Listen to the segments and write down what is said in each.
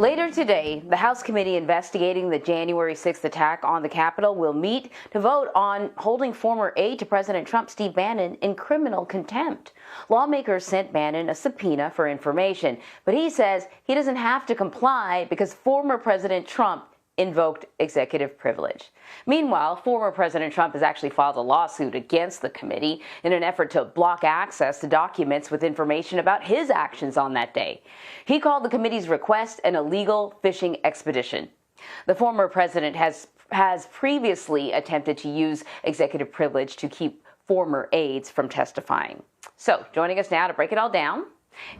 Later today, the House committee investigating the January 6th attack on the Capitol will meet to vote on holding former aide to President Trump, Steve Bannon, in criminal contempt. Lawmakers sent Bannon a subpoena for information, but he says he doesn't have to comply because former President Trump invoked executive privilege. Meanwhile, former President Trump has actually filed a lawsuit against the committee in an effort to block access to documents with information about his actions on that day. He called the committee's request an illegal fishing expedition. The former president has previously attempted to use executive privilege to keep former aides from testifying. So, joining us now to break it all down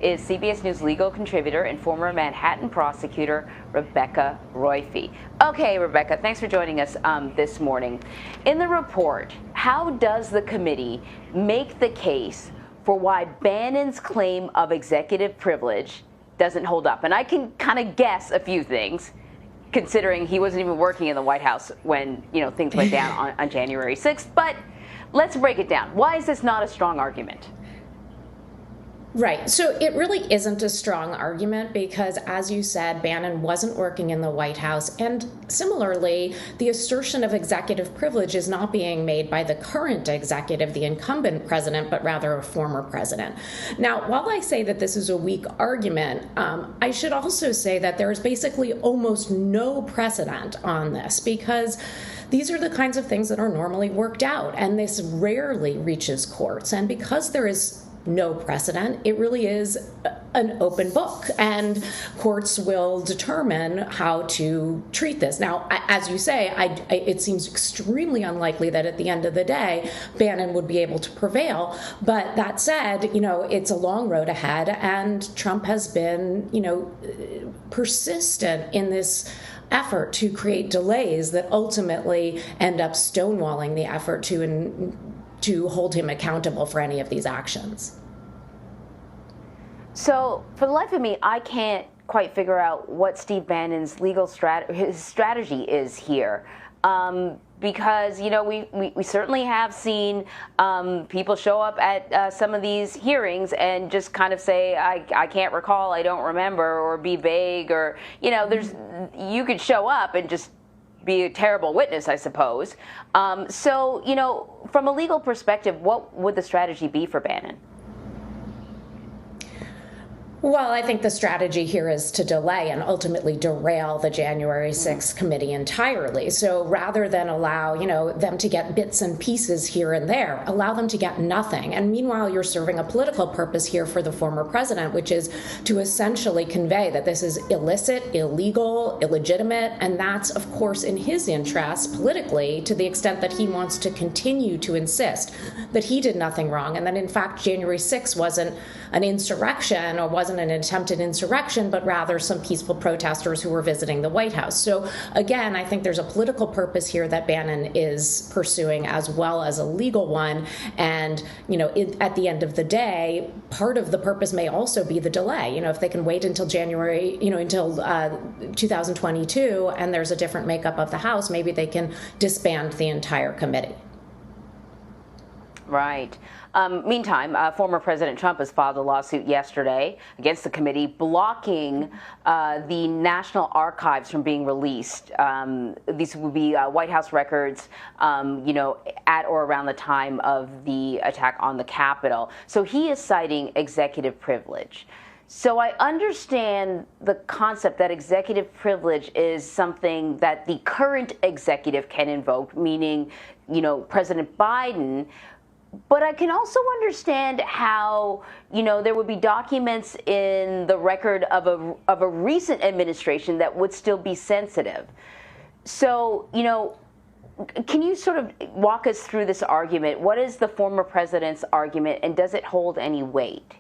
is CBS News legal contributor and former Manhattan prosecutor Rebecca Roiphe. Okay, Rebecca, thanks for joining us this morning. In the report, how does the committee make the case for why Bannon's claim of executive privilege doesn't hold up? And I can kind of guess a few things, considering he wasn't even working in the White House when, things went down on January 6th. But let's break it down. Why is this not a strong argument? Right. So it really isn't a strong argument because, as you said, Bannon wasn't working in the White House. And similarly, the assertion of executive privilege is not being made by the current executive, the incumbent president, but rather a former president. Now, while I say that this is a weak argument, I should also say that there is basically almost no precedent on this because these are the kinds of things that are normally worked out, and this rarely reaches courts. And because there is no precedent, it really is an open book, and courts will determine how to treat this. Now, as you say, it seems extremely unlikely that at the end of the day, Bannon would be able to prevail. But that said, it's a long road ahead, and Trump has been, persistent in this effort to create delays that ultimately end up stonewalling the effort to hold him accountable for any of these actions. So, for the life of me, I can't quite figure out what Steve Bannon's legal strategy is here. Because, we certainly have seen people show up at some of these hearings and just kind of say, I can't recall, I don't remember, or be vague, or, you could show up and just be a terrible witness, I suppose. So, from a legal perspective, what would the strategy be for Bannon? Well, I think the strategy here is to delay and ultimately derail the January 6th committee entirely. So rather than allow, them to get bits and pieces here and there, allow them to get nothing. And meanwhile, you're serving a political purpose here for the former president, which is to essentially convey that this is illicit, illegal, illegitimate, and that's, of course, in his interest politically, to the extent that he wants to continue to insist that he did nothing wrong, and that, in fact, January 6th wasn't an insurrection or wasn't an attempted insurrection, but rather some peaceful protesters who were visiting the White House. So again, I think there's a political purpose here that Bannon is pursuing as well as a legal one. And, at the end of the day, part of the purpose may also be the delay. If they can wait until January, until 2022, and there's a different makeup of the House, maybe they can disband the entire committee. Right. Meantime, former President Trump has filed a lawsuit yesterday against the committee, blocking the National Archives from being released. These would be White House records, at or around the time of the attack on the Capitol. So he is citing executive privilege. So I understand the concept that executive privilege is something that the current executive can invoke, meaning, President Biden. But I can also understand how, there would be documents in the record of a recent administration that would still be sensitive. So, can you sort of walk us through this argument? What is the former president's argument, and does it hold any weight?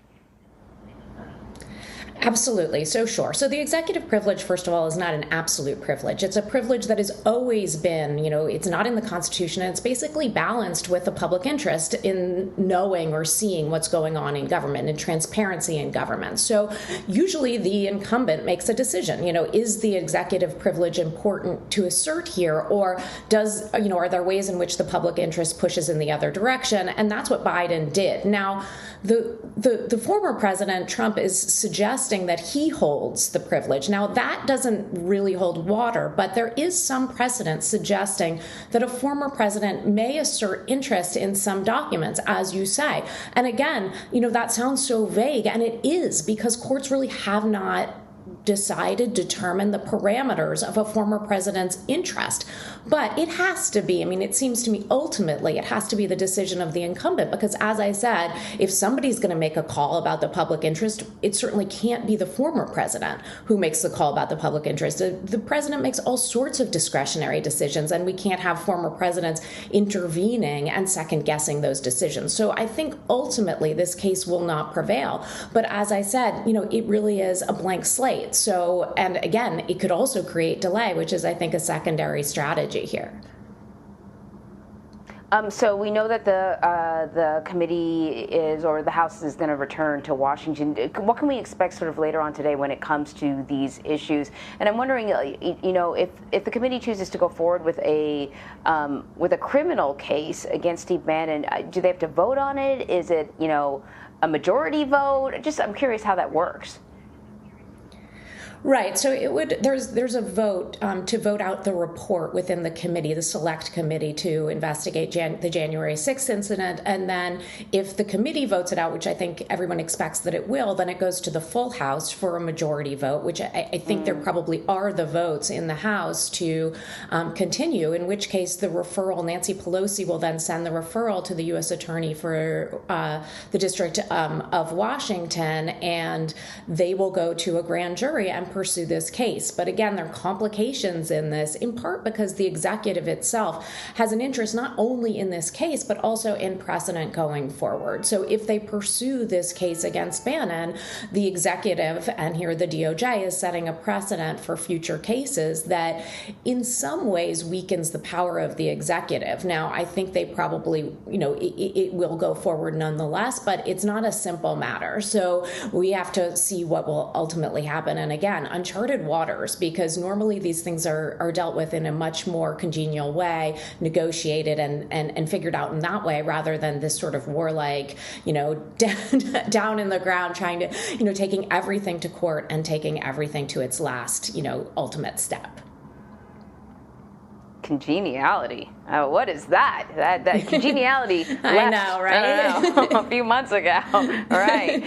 Absolutely. So sure. So the executive privilege, first of all, is not an absolute privilege. It's a privilege that has always been, it's not in the Constitution, and it's basically balanced with the public interest in knowing or seeing what's going on in government and transparency in government. So usually the incumbent makes a decision, is the executive privilege important to assert here, or are there ways in which the public interest pushes in the other direction? And that's what Biden did. Now, the former president, Trump, is suggesting suggesting that he holds the privilege. Now, that doesn't really hold water, but there is some precedent suggesting that a former president may assert interest in some documents, as you say. And again, that sounds so vague, and it is, because courts really have not determined the parameters of a former president's interest. But it has to be, it seems to me ultimately it has to be the decision of the incumbent, because as I said, if somebody's going to make a call about the public interest, it certainly can't be the former president who makes the call about the public interest. The president makes all sorts of discretionary decisions, and we can't have former presidents intervening and second guessing those decisions. So I think ultimately this case will not prevail. But as I said, it really is a blank slate. So, and again, it could also create delay, which is, I think, a secondary strategy here. So we know that the committee or the House is going to return to Washington. What can we expect sort of later on today when it comes to these issues? And I'm wondering, if the committee chooses to go forward with a criminal case against Steve Bannon, do they have to vote on it? Is it, a majority vote? I'm curious how that works. Right. So there's a vote to vote out the report within the committee, the select committee, to investigate the January 6th incident. And then if the committee votes it out, which I think everyone expects that it will, then it goes to the full House for a majority vote, which I think there probably are the votes in the House to continue, in which case the referral, Nancy Pelosi will then send the referral to the U.S. Attorney for the District of Washington, and they will go to a grand jury and pursue this case. But again, there are complications in this, in part because the executive itself has an interest not only in this case, but also in precedent going forward. So if they pursue this case against Bannon, the executive, and here the DOJ, is setting a precedent for future cases that in some ways weakens the power of the executive. Now, I think they probably, it will go forward nonetheless, but it's not a simple matter. So we have to see what will ultimately happen. And again, uncharted waters, because normally these things are dealt with in a much more congenial way, negotiated and figured out in that way, rather than this sort of warlike, down in the ground, trying to, taking everything to court and taking everything to its last, ultimate step. Congeniality. What is that? That congeniality left, I know, right? a few months ago. Right.